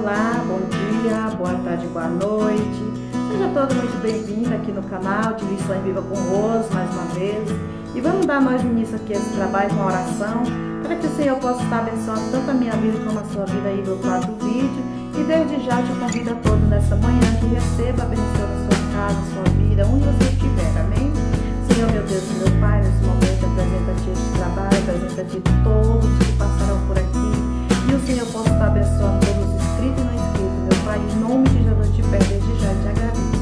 Olá, bom dia, boa tarde, boa noite. Seja todo muito bem-vindo aqui no canal de Lições Viva com Rose, mais uma vez. E vamos dar nós início aqui a esse trabalho com a oração, para que o Senhor possa estar abençoando tanto a minha vida como a sua vida aí do outro lado do vídeo. E desde já te convido a todos nessa manhã que receba a benção na sua casa, na sua vida, onde você estiver, amém? Senhor, meu Deus e meu Pai, nesse momento apresenta-te este trabalho, apresenta-te todos que passarão por aqui. E o Senhor possa estar abençoando todos os inscritos e não inscritos, meu Pai, em nome de Jesus eu te peço desde já e te agradeço.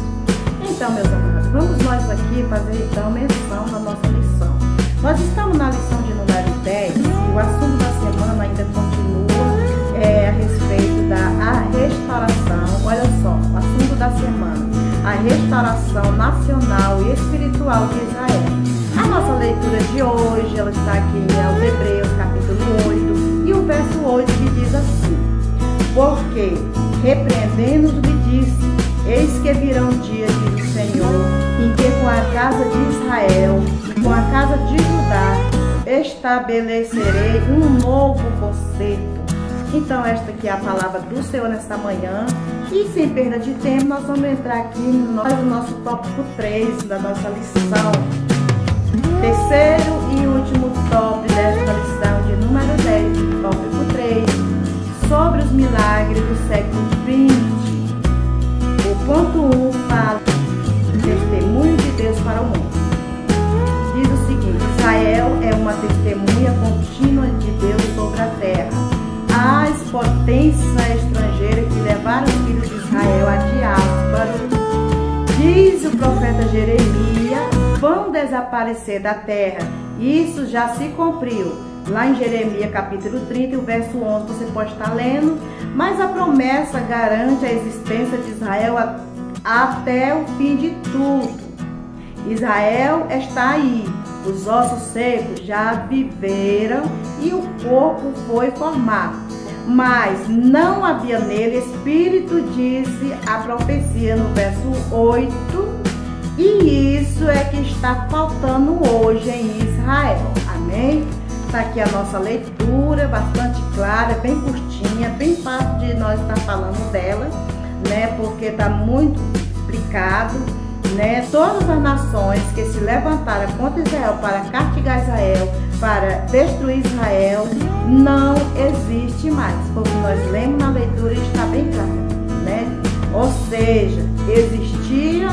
Então, meus amados, vamos nós aqui fazer então menção da nossa lição. Nós estamos na lição de número 10 e o assunto da semana ainda continua a respeito da restauração. Olha só, o assunto da semana, a restauração nacional e espiritual de Israel. A nossa leitura de hoje, ela está aqui em aos Hebreus, capítulo 8, e o verso 8 que diz assim: porque, repreendendo-lhe, disse: eis que virão dias, diz o Senhor, em que com a casa de Israel e com a casa de Judá estabelecerei um novo concerto. Então esta aqui é a palavra do Senhor nesta manhã. E sem perda de tempo, nós vamos entrar aqui no nosso tópico 3 da nossa lição. Terceiro e último tópico desta lição de número 10, tópico 3, sobre os milagres do século XX. O ponto 1 fala do testemunho de Deus para o mundo. Diz o seguinte: Israel é uma testemunha contínua de Deus sobre a terra. As potências estrangeiras que levaram os filhos de Israel à diáspora, diz o profeta Jeremias, vão desaparecer da terra. Isso já se cumpriu. Lá em Jeremias capítulo 30, o verso 11, você pode estar lendo. Mas a promessa garante a existência de Israel até o fim de tudo. Israel está aí. Os ossos secos já viveram e o corpo foi formado. Mas não havia nele espírito, disse a profecia no verso 8. E isso é que está faltando hoje em Israel. Amém? Está aqui a nossa leitura, bastante clara, bem curtinha, bem fácil de nós estar falando dela, né? Porque está muito explicado, né? Todas as nações que se levantaram contra Israel para castigar Israel, para destruir Israel, não existe mais. Porque nós lemos na leitura e está bem claro, né? Ou seja, existia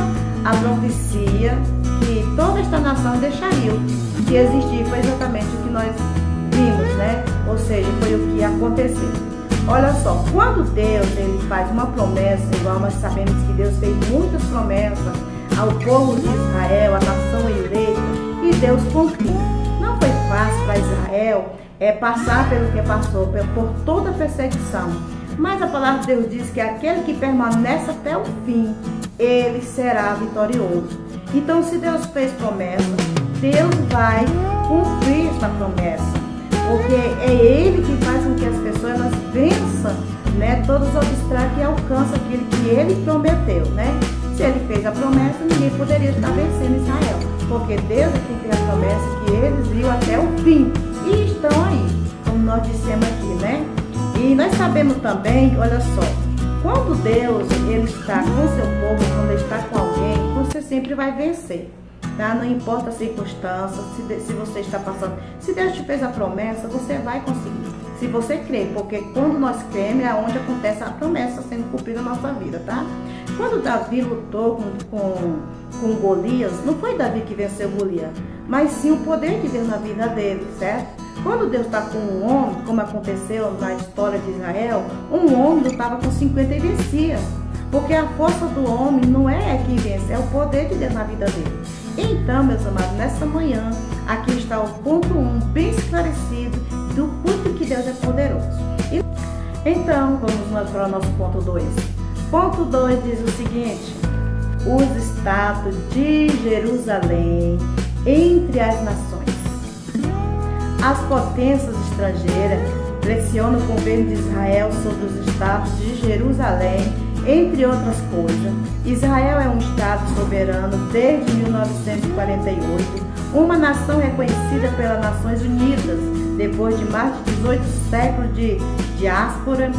a profecia que toda esta nação deixaria. O que existia foi exatamente o que nós vimos, né? Ou seja, foi o que aconteceu. Olha só, quando Deus ele faz uma promessa, igual nós sabemos que Deus fez muitas promessas ao povo de Israel, a nação eleita, e Deus cumpriu. Não foi fácil para Israel passar pelo que passou, por toda a perseguição. Mas a palavra de Deus diz que aquele que permanece até o fim, ele será vitorioso. Então, se Deus fez promessa, Deus vai cumprir essa promessa. Porque é Ele que faz com que as pessoas elas vençam, né, todos os obstáculos e alcançam aquilo que Ele prometeu, né? Se Ele fez a promessa, ninguém poderia estar vencendo Israel. Porque Deus é quem tem a promessa que eles iam até o fim. E estão aí, como nós dissemos aqui, né? E nós sabemos também, olha só, quando Deus ele está com seu povo, quando Ele está com alguém, você sempre vai vencer, tá? Não importa a circunstância, se você está passando. Se Deus te fez a promessa, você vai conseguir. Se você crer, porque quando nós cremos é onde acontece a promessa sendo cumprida na nossa vida, tá? Quando Davi lutou com Golias, não foi Davi que venceu Golias, mas sim o poder de Deus na vida dele, certo? Quando Deus está com um homem, como aconteceu na história de Israel, um homem lutava com 50 e vencia. Porque a força do homem não é que vence, é o poder de Deus na vida dele. Então, meus amados, nessa manhã, aqui está o ponto 1, bem esclarecido, do quanto que Deus é poderoso. Então, vamos nós para o nosso ponto 2. Ponto 2 diz o seguinte: os estados de Jerusalém entre as nações. As potências estrangeiras pressionam o governo de Israel sobre os estados de Jerusalém, entre outras coisas. Israel é um estado soberano desde 1948, uma nação reconhecida pelas Nações Unidas, depois de mais de 18 séculos de diáspora.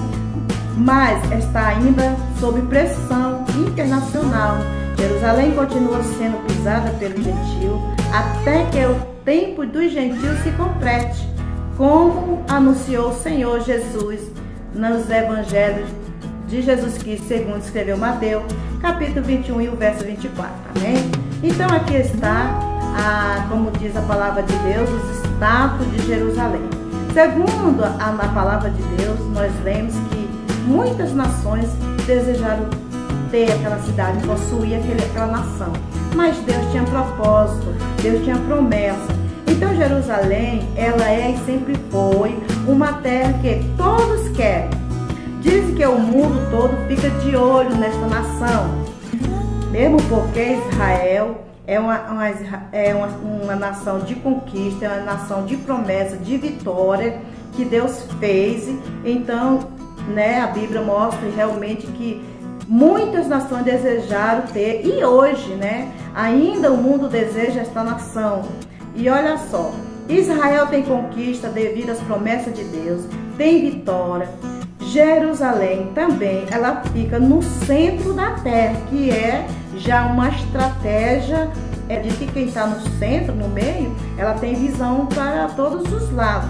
mas está ainda sob pressão internacional. Jerusalém continua sendo pisada pelo gentio até que o tempo dos gentios se complete, como anunciou o Senhor Jesus nos evangelhos de Jesus Cristo, segundo escreveu Mateus, capítulo 21 e o verso 24. Amém? Então aqui está, como diz a palavra de Deus, os status de Jerusalém. Segundo a palavra de Deus, nós lemos que muitas nações desejaram ter aquela cidade, possuir aquela nação. Mas Deus tinha propósito, Deus tinha promessa. Então Jerusalém, ela é e sempre foi uma terra que todos querem. Dizem que o mundo todo fica de olho nesta nação, mesmo porque Israel é uma nação de conquista, é uma nação de promessa, de vitória que Deus fez. Então, a Bíblia mostra realmente que muitas nações desejaram ter, e hoje, ainda o mundo deseja esta nação. E olha só, Israel tem conquista devido às promessas de Deus, tem vitória. Jerusalém também, ela fica no centro da terra, que é já uma estratégia de que quem está no centro, no meio, ela tem visão para todos os lados,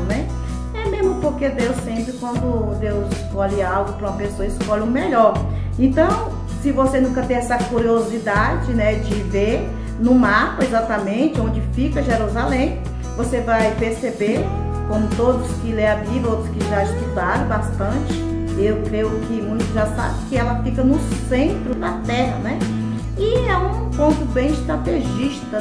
É mesmo porque Deus sempre, quando Deus escolhe algo para uma pessoa, escolhe o melhor. Então, se você nunca tem essa curiosidade, de ver no mapa exatamente onde fica Jerusalém, você vai perceber, como todos que lêem a Bíblia, outros que já estudaram bastante, eu creio que muitos já sabem que ela fica no centro da terra, E é um ponto bem estrategista,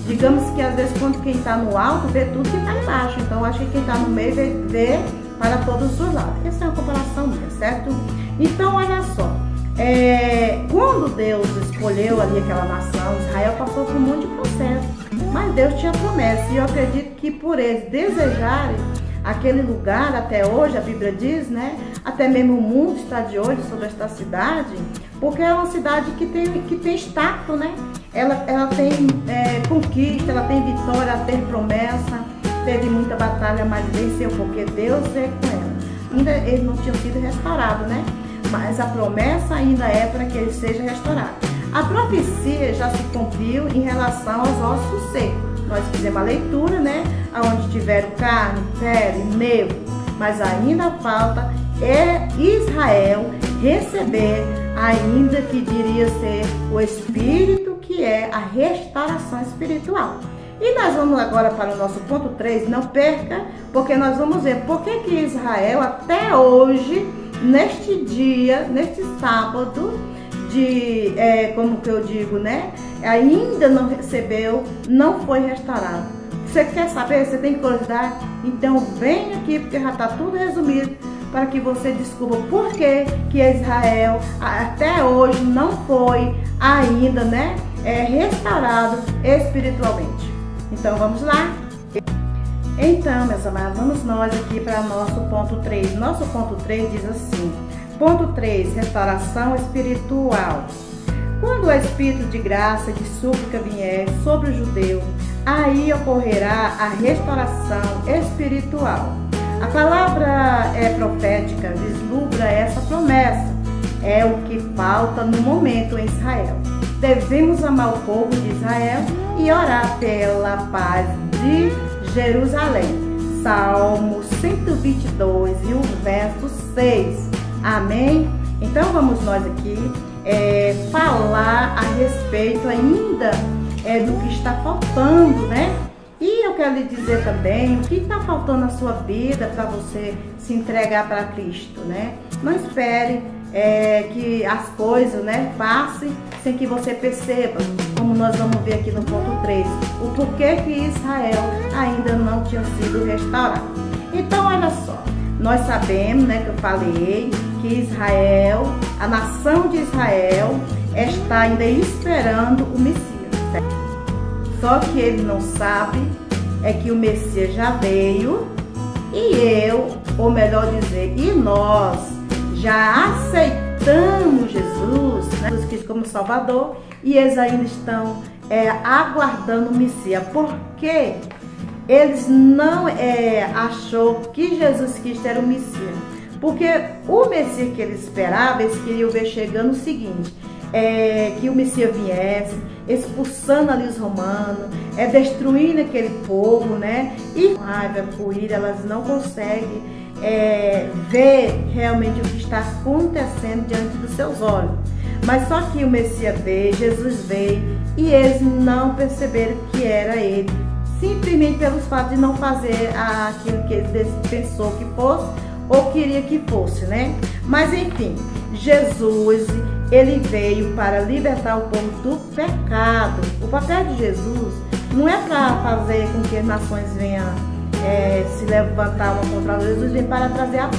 Digamos que às vezes quando quem está no alto vê tudo que está embaixo, então eu acho que quem está no meio vê para todos os lados. Essa é uma comparação minha, certo? Então olha só, quando Deus escolheu ali aquela nação, Israel passou por um monte de processo, mas Deus tinha promessa, e eu acredito que por eles desejarem aquele lugar, até hoje a Bíblia diz, até mesmo o mundo está de olho sobre esta cidade, porque é uma cidade que tem status, Ela tem conquista, ela tem vitória, ela tem promessa, teve muita batalha, mas venceu, porque Deus é com ela. Ainda eles não tinham sido restaurados, Mas a promessa ainda é para que ele seja restaurado. A profecia já se cumpriu em relação aos ossos secos. Nós fizemos a leitura, Onde tiveram carne, pele, nervo, mas ainda falta Israel receber, ainda que diria ser o Espírito, que é a restauração espiritual. E nós vamos agora para o nosso ponto 3, não perca, porque nós vamos ver por que Israel até hoje, neste dia, neste sábado, como que eu digo, ainda não recebeu, não foi restaurado. Você quer saber? Você tem curiosidade? Então vem aqui, porque já está tudo resumido, para que você descubra por que Israel até hoje não foi ainda restaurado espiritualmente. Então vamos lá? Então, meus amados, vamos nós aqui para nosso ponto 3. Nosso ponto 3 diz assim: ponto 3, restauração espiritual. Quando o Espírito de graça e de súplica vier sobre o judeu, aí ocorrerá a restauração espiritual. A palavra profética vislumbra essa promessa. É o que falta no momento em Israel. Devemos amar o povo de Israel e orar pela paz de Jerusalém. Salmo 122 e o verso 6. Amém? Então vamos nós aqui falar a respeito ainda do que está faltando, E eu quero lhe dizer também o que está faltando na sua vida para você se entregar para Cristo, Não espere que as coisas, passem sem que você perceba, como nós vamos ver aqui no ponto 3, o porquê que Israel ainda não tinha sido restaurado. Então, olha só, nós sabemos, que eu falei, que Israel, a nação de Israel, está ainda esperando o Messias, certo? Só que ele não sabe que o Messias já veio, e ou melhor dizer, e nós já aceitamos Jesus, Jesus Cristo como Salvador, e eles ainda estão aguardando o Messias, porque eles não achou que Jesus Cristo era o Messias. Porque o Messias que eles esperavam, eles queriam ver chegando o seguinte, que o Messias viesse, expulsando ali os romanos, destruindo aquele povo, né? E com raiva, com ira, elas não conseguem ver realmente o que está acontecendo diante dos seus olhos. Mas só que o Messias veio, Jesus veio, e eles não perceberam que era ele, simplesmente pelos fatos de não fazer aquilo que eles pensou que fosse ou queria que fosse, né? Mas enfim, Jesus, ele veio para libertar o povo do pecado. O papel de Jesus não é para fazer com que as nações venham se levantar uma contra outra. Jesus veio para trazer a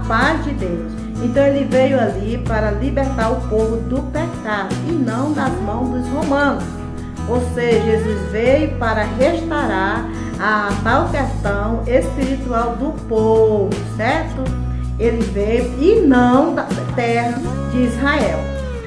paz de Deus. Então ele veio ali para libertar o povo do pecado e não das mãos dos romanos. Ou seja, Jesus veio para restaurar a tal questão espiritual do povo, certo? Ele veio e não da terra de Israel,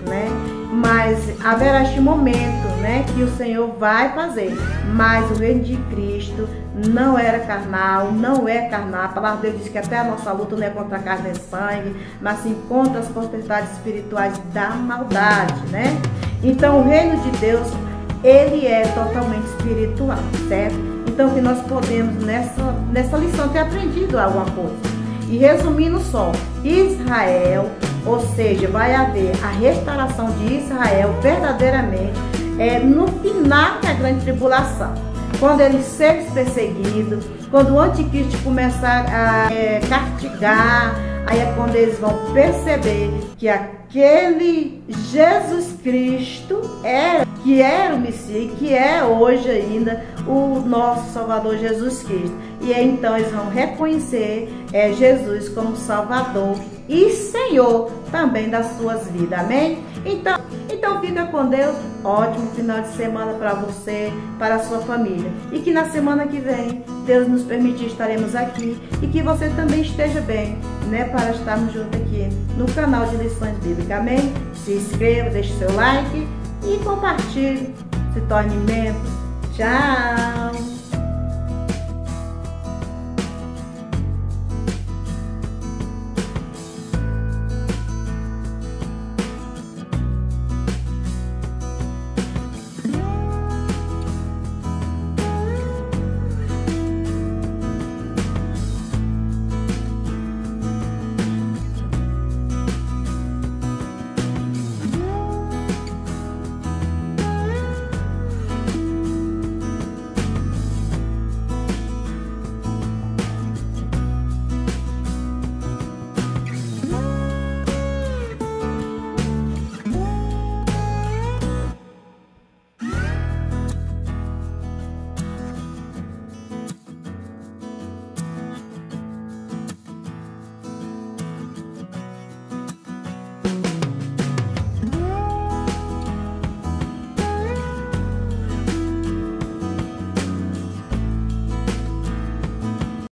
né? Mas haverá este momento, né, que o Senhor vai fazer. Mas o reino de Cristo não era carnal, não é carnal. A palavra de Deus diz que até a nossa luta não é contra a carne e sangue, mas sim contra as potestades espirituais da maldade, né? Então o reino de Deus, ele é totalmente espiritual, certo? Então que nós podemos nessa lição ter aprendido alguma coisa. E resumindo só, Israel, ou seja, vai haver a restauração de Israel verdadeiramente no final da grande tribulação. Quando eles serem perseguidos, quando o anticristo começar a castigar, aí é quando eles vão perceber que aquele Jesus Cristo que era o Messias, que é hoje ainda o nosso Salvador Jesus Cristo. E aí, então eles vão reconhecer Jesus como Salvador e Senhor também das suas vidas, amém? Então fica com Deus, ótimo final de semana para você, para a sua família. E que na semana que vem, Deus nos permitir, estaremos aqui e que você também esteja bem, né? Para estarmos juntos aqui no canal de Lições Bíblicas, amém? Se inscreva, deixe seu like e compartilhe, se torne membro. Tchau!